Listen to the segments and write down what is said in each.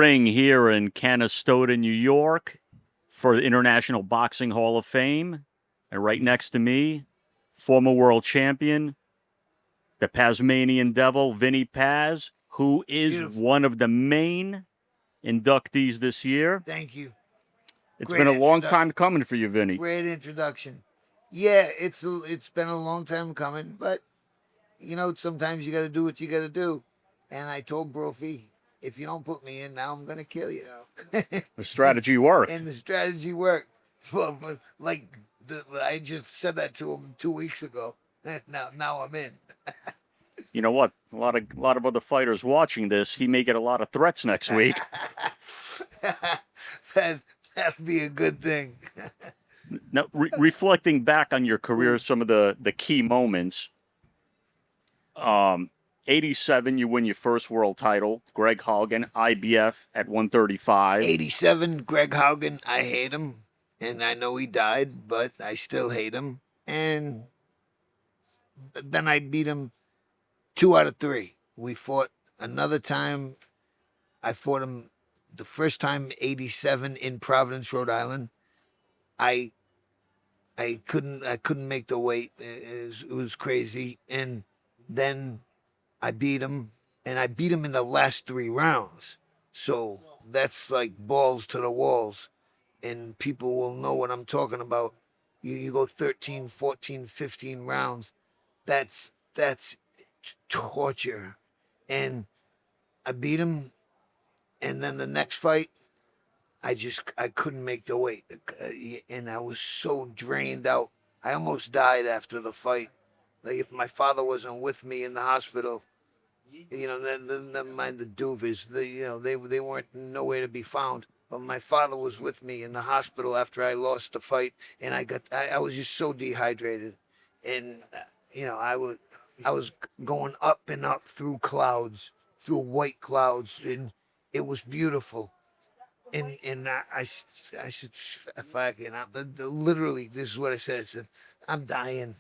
ring here in Canastota, New York, for the International Boxing Hall of Fame. And right next to me, former world champion, the Tasmanian Devil, Vinny Paz, who is one of the main inductees this year. Thank you. It's been a long time coming for you, Vinny. Great introduction. Yeah, it's been a long time coming, but you know, sometimes you got to do what you got to do. And I told Brophy, if you don't put me in now, I'm gonna kill you. The strategy worked. And the strategy worked. Well, like I just said that to him 2 weeks ago. Now I'm in. You know what? A lot of other fighters watching this, he may get a lot of threats next week. That'd be a good thing. Now, reflecting back on your career, some of the key moments. 87, you win your first world title. Greg Haugen, IBF at 135. 87, Greg Haugen, I hate him. And I know he died, but I still hate him. And then I beat him 2 out of 3. We fought another time. I fought him the first time, 87, in Providence, Rhode Island. I couldn't make the weight. It was crazy. And then I beat him, and I beat him in the last 3 rounds. So that's like balls to the walls. And people will know what I'm talking about. You go 13, 14, 15 rounds. That's torture. And I beat him, and then the next fight, I couldn't make the weight. And I was so drained out. I almost died after the fight. Like, if my father wasn't with me in the hospital, you know, then never mind the doofus. They weren't nowhere to be found. But my father was with me in the hospital after I lost the fight, and I was just so dehydrated, and you know, I was going up and up through clouds, through white clouds, and it was beautiful. And I said, fucking, literally, this is what I said. I said, I'm dying.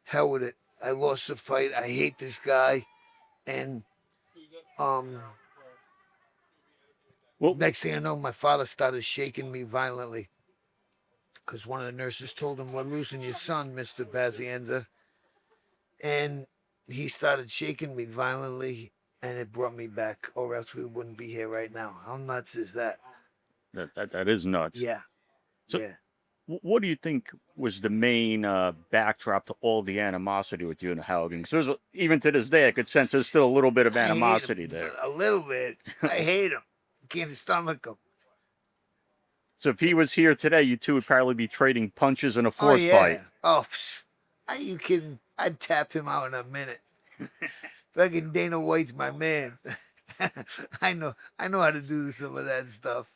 Hell with it. I lost the fight. I hate this guy. And well, next thing I know, my father started shaking me violently because one of the nurses told him, "We're losing your son, Mr. Pazienza." And he started shaking me violently, and it brought me back, or else we wouldn't be here right now. How nuts is that? That is nuts. Yeah. So, yeah. What do you think was the main backdrop to all the animosity with you and Haugen? Because even to this day, I could sense there's still a little bit of animosity there. A little bit. I hate him. Can't stomach him. So if he was here today, you two would probably be trading punches in a fourth fight. Oh, are you kidding? I'd tap him out in a minute. Fucking Dana White's my man. I know how to do some of that stuff.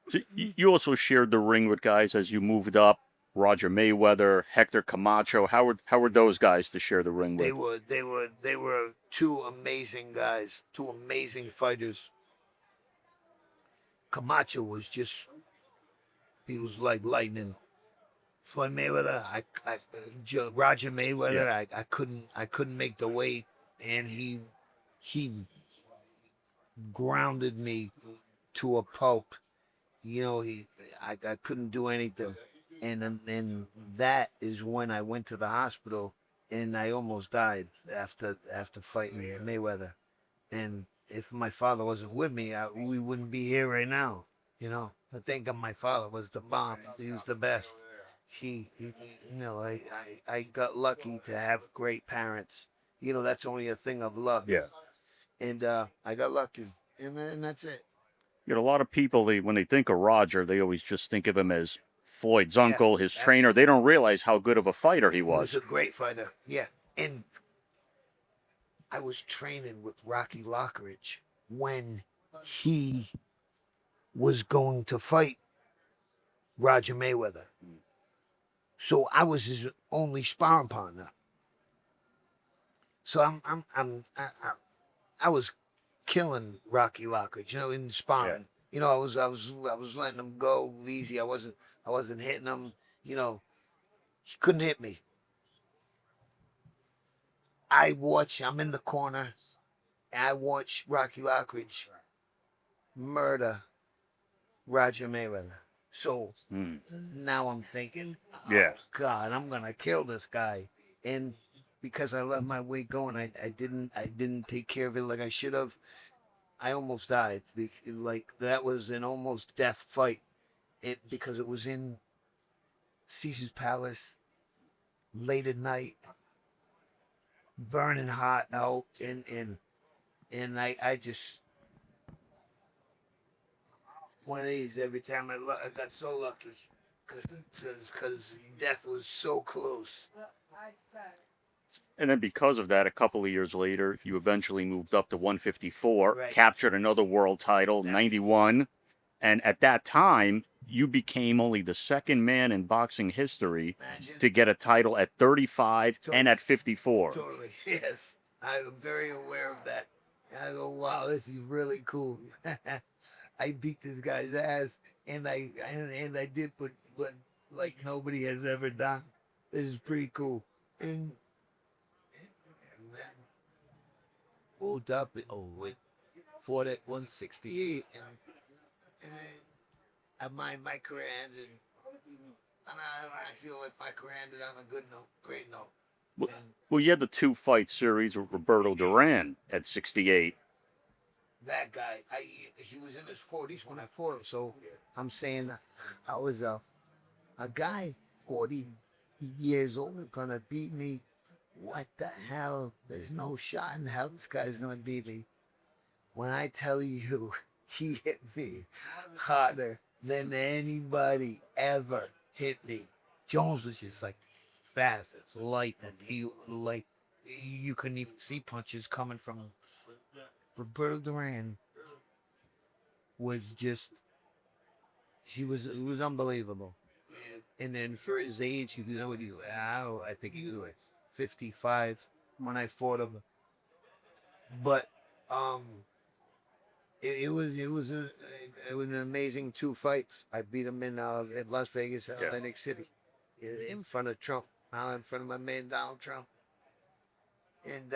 So you also shared the ring with guys as you moved up. Roger Mayweather, Hector Camacho. How were those guys to share the ring with? They were 2 amazing guys, 2 amazing fighters. Camacho was he was like lightning. Floyd Mayweather, Roger Mayweather, yeah. I couldn't make the weight, and he grounded me to a pulp. You know, I couldn't do anything, and that is when I went to the hospital, and I almost died after fighting Mayweather. And if my father wasn't with me, we wouldn't be here right now. You know, I think my father was the bomb. He was the best. He you know, I got lucky to have great parents. You know, that's only a thing of luck. Yeah. And I got lucky, and that's it. You know, a lot of people, when they think of Roger, they always just think of him as Floyd's uncle, his trainer. They don't realize how good of a fighter he was. He was a great fighter, yeah. And I was training with Rocky Lockridge when he was going to fight Roger Mayweather. So I was his only sparring partner. So I was killing Rocky Lockridge, you know, in sparring. Yeah. You know, I was letting him go easy. I wasn't hitting him. You know, he couldn't hit me. I'm in the corner, and I watch Rocky Lockridge murder Roger Mayweather. So Hmm. now I'm thinking, oh Yeah. God, I'm gonna kill this guy. And because I let my weight go and I didn't take care of it like I should have, I almost died. Like that was an almost death fight. Because it was in Caesar's Palace late at night, burning hot out, and I just one of these every time I got so lucky because death was so close. And then because of that, a couple of years later, you eventually moved up to 154, Right. captured another world title, 91. And at that time, you became only the second man in boxing history Imagine. to get a title at 35 and at 54. Totally. Yes. I'm very aware of that. And I go, wow, this is really cool. I beat this guy's ass and I did what like nobody has ever done. This is pretty cool. And then moved up with fought at 168 and my career ended and I feel like my career ended on a good note, great note. Well, And well, you had the 2 fight series with Roberto Duran at 68. that guy, he was in his 40s when I fought him. So I'm saying I was a guy 40 years old gonna beat me. What the hell? There's no shot in hell this guy's gonna beat me. When I tell you he hit me harder than anybody ever hit me. Jones was just like fast as lightning. He like you couldn't even see punches coming from him. Roberto Duran was just he was unbelievable. And then for his age, he was what I think he was like 55 when I fought him. But um, it was an amazing 2 fights. I beat him in Las Vegas, Atlantic City, in front of Trump, now in front of my man Donald Trump, and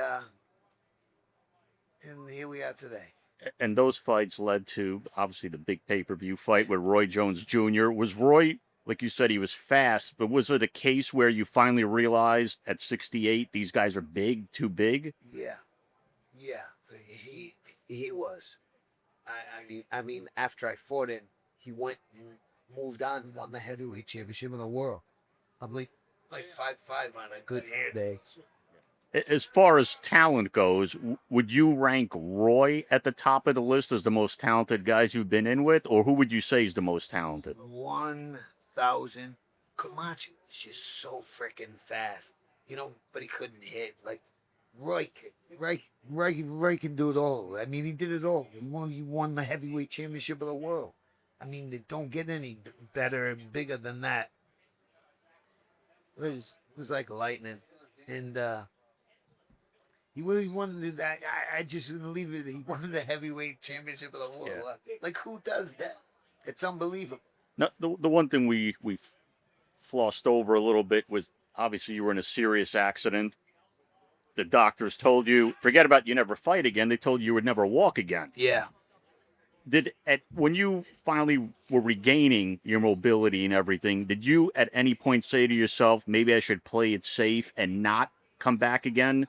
here we are today. And those fights led to obviously the big pay-per-view fight with Roy Jones Jr. Was Roy, like you said, he was fast, but was it a case where you finally realized at 68 these guys are big, too big? Yeah, yeah, he was. I mean, after I fought him, he went and moved on and won the heavyweight championship of the world. I'm like 5'5" on a good hair day. As far as talent goes, would you rank Roy at the top of the list as the most talented guys you've been in with, or who would you say is the most talented? 1,000. Camacho is just so freaking fast, but he couldn't hit. Like Roy can do it all. I mean, he did it all. He won the heavyweight championship of the world. I mean, they don't get any better and bigger than that. It was like lightning, and he really won that. I just didn't leave it. He won the heavyweight championship of the world. Yeah. Like who does that? It's unbelievable. Now, the one thing we flossed over a little bit was obviously you were in a serious accident. The doctors told you, forget about you never fight again. They told you would never walk again. Yeah. When you finally were regaining your mobility and everything, did you at any point say to yourself, maybe I should play it safe and not come back again?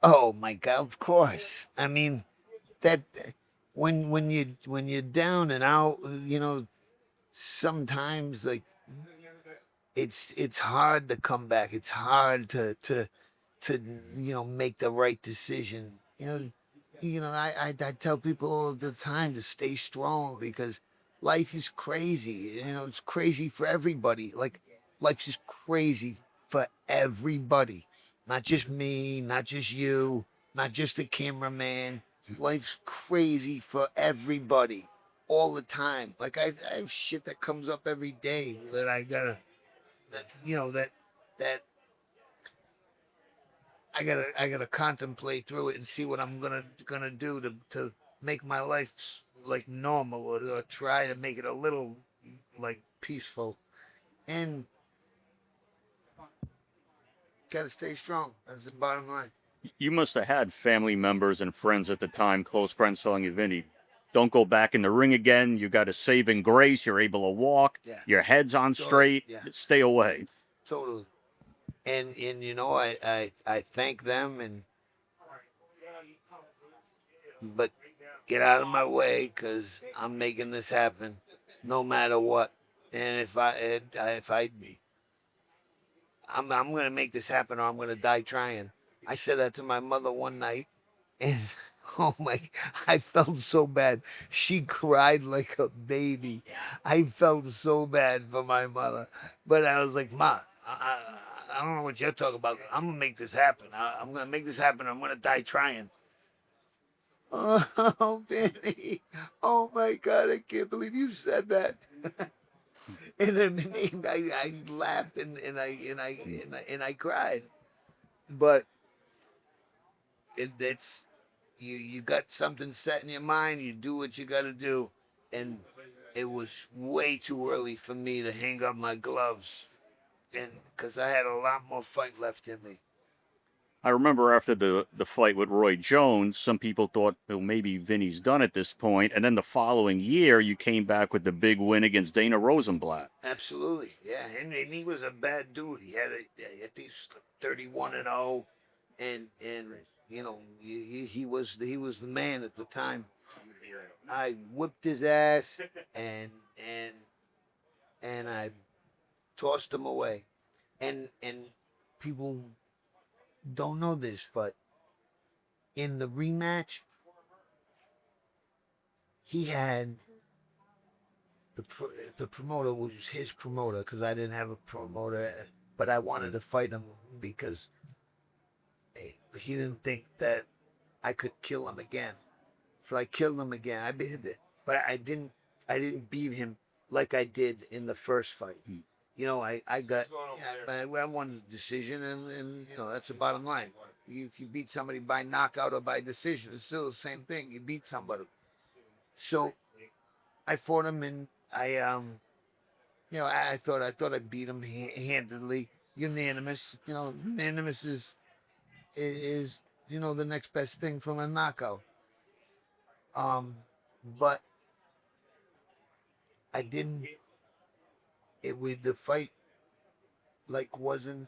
Oh my God! Of course. I mean, that when you're down and out, sometimes like it's hard to come back. It's hard to make the right decision. I tell people all the time to stay strong because life is crazy. It's crazy for everybody. Like life is crazy for everybody, not just me, not just you, not just the cameraman. Life's crazy for everybody all the time. Like I have shit that comes up every day that I gotta that I gotta contemplate through it and see what I'm gonna do to make my life like normal or try to make it a little like peaceful and gotta stay strong. That's the bottom line. You must have had family members and friends at the time, close friends telling you, Vinny, don't go back in the ring again. You got a saving grace. You're able to walk. Yeah. Your head's on Totally, straight. yeah. Stay away. Totally. And you know, I thank them, and but get out of my way, because I'm making this happen no matter what. And I'm gonna make this happen, or I'm gonna die trying. I said that to my mother one night, and oh my, I felt so bad. She cried like a baby. I felt so bad for my mother, but I was like, Ma, I don't know what you're talking about. I'm gonna make this happen. I'm gonna make this happen. I'm gonna die trying. Oh, Vinny. Oh my God, I can't believe you said that. And then I laughed, and I cried. But it's you got something set in your mind. You do what you got to do, and it was way too early for me to hang up my gloves, and because I had a lot more fight left in me. I remember after the fight with Roy Jones, some people thought, well, maybe Vinny's done at this point. And then the following year, you came back with the big win against Dana Rosenblatt. Absolutely, yeah, and he was a bad dude. He had I think 31-0, and you know he was the man at the time. I whipped his ass, and and I tossed him away. And people don't know this, but in the rematch, he had the promoter was his promoter, because I didn't have a promoter, but I wanted to fight him because he didn't think that I could kill him again. So I killed him again. I beat it, but I didn't. I didn't beat him like I did in the first fight. You know, I got, yeah, I won the decision, and you know that's the bottom line. If you beat somebody by knockout or by decision, it's still the same thing. You beat somebody. So I fought him, and you know, I thought I beat him handedly, unanimous. You know, unanimous is you know the next best thing from a knockout. But I didn't. It with the fight like wasn't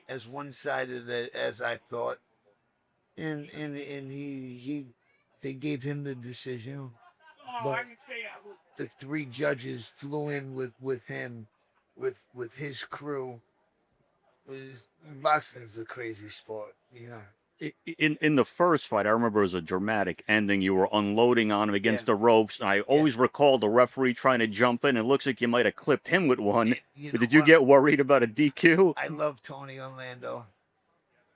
as one sided as I thought, and he they gave him the decision, but the three judges flew in with him, with his crew. Boxing's a crazy sport, you know. In the first fight, I remember it was a dramatic ending. You were unloading on him against Yeah. the ropes. And I always recall the referee trying to jump in. It looks like you might have clipped him with one. You But know did you what? get worried about a DQ? I love Tony Orlando,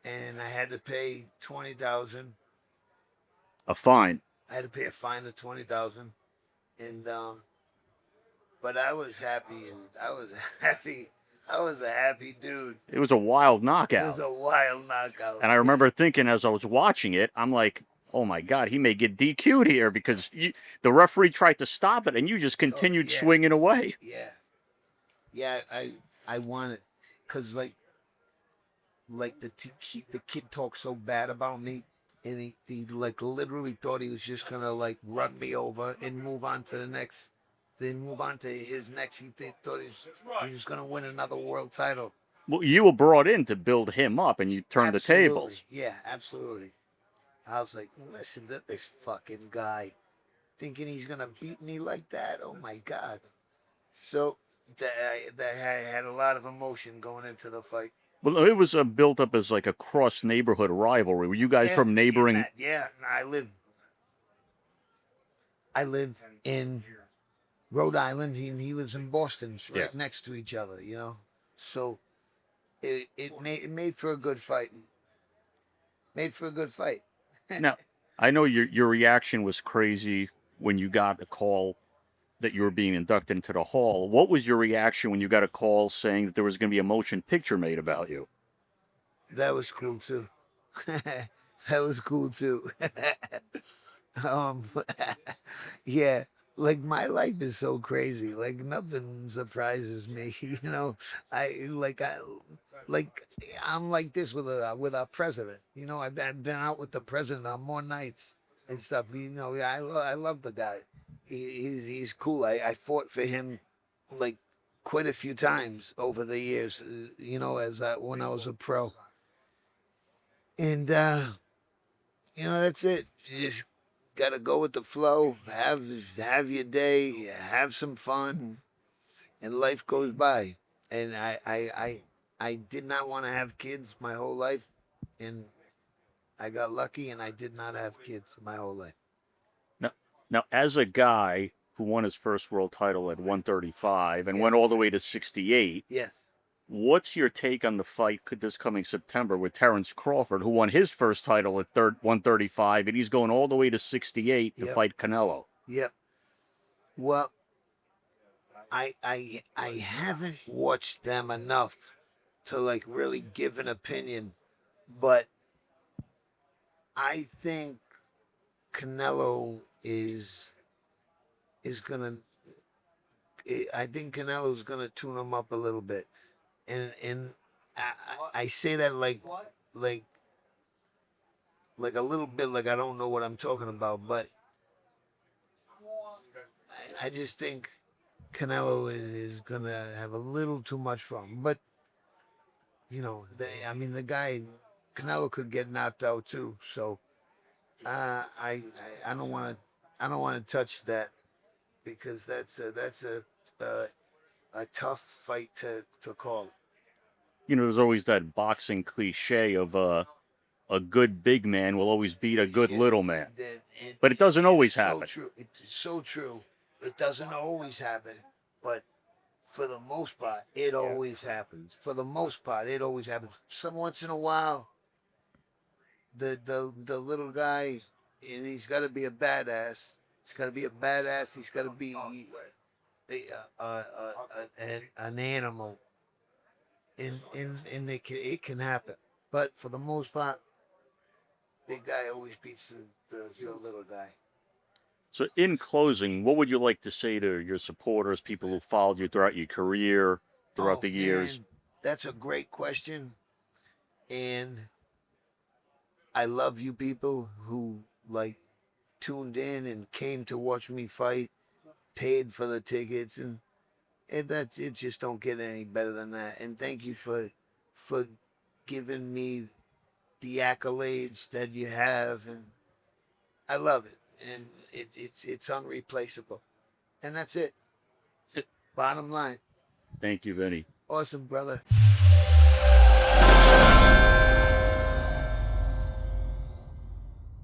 and I had to pay 20,000. A fine. I had to pay a fine of 20,000, and but I was happy, and I was happy. I was a happy dude. It was a wild It knockout. was a wild knockout. And I remember thinking as I was watching it, I'm like, oh my God, he may get DQ'd here because the referee tried to stop it and you just continued yeah. swinging away. Yeah, yeah. I wanted, cause like the kid talked so bad about me, and he like literally thought he was just gonna like run me over and move on to the next, then move on to his next. Thought he was gonna win another world title. Well, you were brought in to build him up and you turned the tables. Yeah, absolutely. I was like, listen to this fucking guy, thinking he's gonna beat me like that. Oh my God. So that I had a lot of emotion going into the fight. Well, it was built up as like a cross neighborhood rivalry. Were you guys from neighboring? Yeah, I live in Rhode Island, and he lives in Boston. It's right next to each other, you know. So it made for a good fight. Made for a good fight. Now, I know your reaction was crazy when you got a call that you were being inducted into the hall. What was your reaction when you got a call saying that there was going to be a motion picture made about you? That was cool too. That was cool too. um, yeah, like my life is so crazy. Like nothing surprises me. You know, I like I'm like this with our president. You know, I've been out with the president on more nights and stuff. You know, yeah, I love the guy. He's cool. I fought for him like quite a few times over the years. You know, as when I was a pro, and you know that's it. You just gotta go with the flow. Have your day. Have some fun, and life goes by. And I did not want to have kids my whole life, and I got lucky, and I did not have kids my whole life. Now, now, as a guy who won his first world title at 135 and Yeah. went all the way to 68, Yes. what's your take on the fight this coming September with Terrence Crawford, who won his first title at 135, and he's going all the way to 68 to Yep. fight Canelo? Yep. Well, I haven't watched them enough to like really give an opinion, but I think Canelo is gonna. I think Canelo's gonna tune him up a little bit, and I say that like like a little bit like I don't know what I'm talking about, but I just think Canelo is gonna have a little too much fun. But you know, I mean, the guy Canelo could get knocked out too. So I don't want to touch that because that's a tough fight to call. You know, there's always that boxing cliche of a good big man will always beat a good Yeah, little man, and but it doesn't always it's so happen. true. It's so true. It doesn't always happen, but for the most part, it always happens. For the most part, it always happens. Some once in a while, the little guy, and he's got to be a badass. He's got to be a badass. He's got to be an animal, and it can happen. But for the most part, big guy always beats the little guy. So, in closing, what would you like to say to your supporters, people who followed you throughout your career, throughout Oh the years? man, that's a great question, and I love you people who like tuned in and came to watch me fight, paid for the tickets, and that it just don't get any better than that. And thank you for giving me the accolades that you have, and I love it, and it's unreplaceable. And that's it. Bottom line. Thank you, Vinny. Awesome, brother.